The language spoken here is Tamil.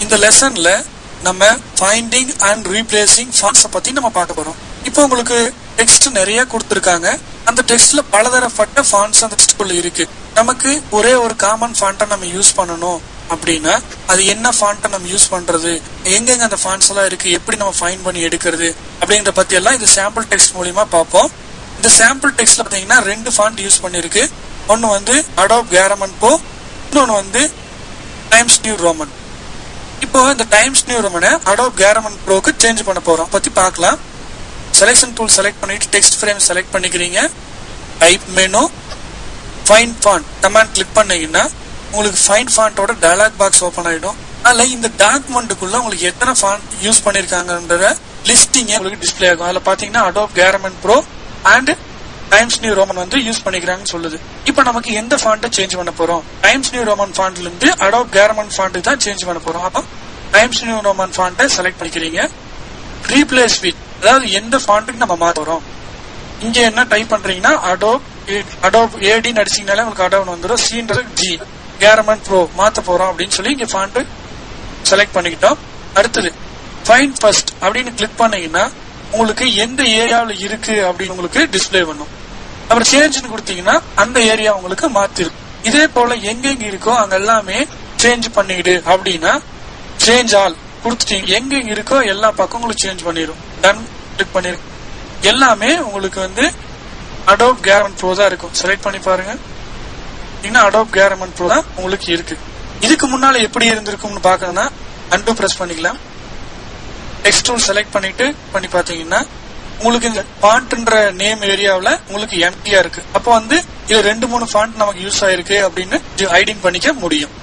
இந்த லெசன்ல நம்ம ஃபைண்டிங் அண்ட் ரீப்ளேசிங் ஃபாண்ட்ஸை பத்தி நம்ம பார்க்க போறோம். இப்போ உங்களுக்கு டெக்ஸ்ட் நிறைய கொடுத்துருக்காங்க. அந்த டெக்ஸ்ட்ல பலதரப்பட்ட ஃபாண்ட்ஸ் அந்த டெக்ஸ்ட்குள்ள இருக்கு. நமக்கு ஒரே ஒரு காமன் ஃபாண்ட்டை நம்ம யூஸ் பண்ணணும் அப்படின்னா அது என்ன ஃபாண்ட்டை நம்ம யூஸ் பண்றது, எங்கெங்க அந்த ஃபாண்ட்ஸ் எல்லாம் இருக்கு, எப்படி நம்ம ஃபைண்ட் பண்ணி எடுக்கிறது அப்படிங்கிற பத்தி எல்லாம் இந்த சாம்பிள் டெக்ஸ்ட் மூலியமா பார்ப்போம். இந்த சாம்பிள் டெக்ஸ்ட்ல பாத்தீங்கன்னா 2 ஃபாண்ட் யூஸ் பண்ணிருக்கு. ஒன்னு வந்து அடோப் கேரமன் ப்ரோ, இன்னொன்னு வந்து டைம்ஸ் நியூ ரோமன். இப்போ இந்த டைம்ஸ் நியூ ரோமனை அடோப் கேரமன் ப்ரோக்கு சேஞ்ச் பண்ண போறோம் பத்தி பார்க்கலாம். செலக்ஷன் டூல் செலக்ட் பண்ணிட்டு டெக்ஸ்ட் ஃப்ரேம் செலக்ட் பண்ணிக்கிறீங்க. Type menu, find font command click பண்ணீங்கன்னா உங்களுக்கு ஃபைண்ட் ஃபாண்டோட டயலாக் பாக்ஸ் ஓபன் ஆயிடும். அதுல இந்த டாக்குமெண்ட்டுக்குள்ள உங்களுக்கு எத்தனை ஃபாண்ட் யூஸ் பண்ணிருக்காங்கன்ற லிஸ்டிங் உங்களுக்கு டிஸ்பிளே ஆகும். அதுல பாத்தீங்கன்னா Adobe Garamond Pro and Times New Roman வந்து யூஸ் பண்ணிக்கிறாங்கன்னு சொல்லுது. இப்போ நமக்கு எந்த ஃபாண்ட்டை சேஞ்ச் பண்ண போறோம்? டைம்ஸ் நியூ ரோமன் ஃபாண்ட்ல இருந்து அடோப் கேரமன் ஃபாண்ட் தான் சேஞ்ச் பண்ண போறோம். அப்போ டைம்ஸ் நியூ ரோமன் ஃபாண்ட்டை செலக்ட் பண்ணிக்கிறீங்க. ரீப்ளேஸ் வித், அதாவது எந்த ஃபாண்ட்டுக்கு நம்ம மாத்த போறோம். இங்க என்ன டைப் பண்றீங்கன்னா அடோப் ஏடின்னு அடிச்சீங்கனாலே உங்களுக்கு அடோப் வந்துடும். சீன்றது ஜி, கேரமன் ப்ரோ மாத்த போறோம் அப்படின்னு சொல்லி இங்க ஃபாண்ட் செலக்ட் பண்ணிக்கிட்டோம். அடுத்தது ஃபைண்ட் ஃபர்ஸ்ட் அப்படின்னு கிளிக் பண்ணீங்கன்னா உங்களுக்கு எந்த ஏரியாவில் இருக்கு அப்படின்னு உங்களுக்கு டிஸ்பிளே பண்ணும். அப்புறம் சேஞ்சுன்னு கொடுத்தீங்கன்னா அந்த ஏரியா உங்களுக்கு மாத்திரும். இதே போல எங்கெங்க இருக்கோ அங்க எல்லாமே சேஞ்ச் பண்ணிடு அப்படின்னா சேஞ்ச் ஆல் கொடுத்துட்டீங்க. எங்கெங்க இருக்கோ எல்லா பக்கம் உங்களுக்கு சேஞ்ச் பண்ணிடும். டன் கிளிக் பண்ணிரு. எல்லாமே உங்களுக்கு வந்து அடோப் கேரமன் ப்ரோ தான் இருக்கும். செலக்ட் பண்ணி பாருங்க. அடோப் கேரமன் ப்ரோ தான் உங்களுக்கு இருக்கு. இதுக்கு முன்னால எப்படி இருந்திருக்கும்னு பாக்கணும்னா அன்டு பிரஸ் பண்ணிக்கலாம். டெக்ஸ்ட் டூல் செலக்ட் பண்ணிட்டு பண்ணி பாத்தீங்கன்னா உங்களுக்கு இந்த ஃபாண்ட்ன்ற நேம் ஏரியாவில் உங்களுக்கு எம்டியா இருக்கு. அப்போ வந்து இது 2-3 ஃபாண்ட் நமக்கு யூஸ் ஆயிருக்கு அப்படின்னு ஐடென்டிஃபை பண்ணிக்க முடியும்.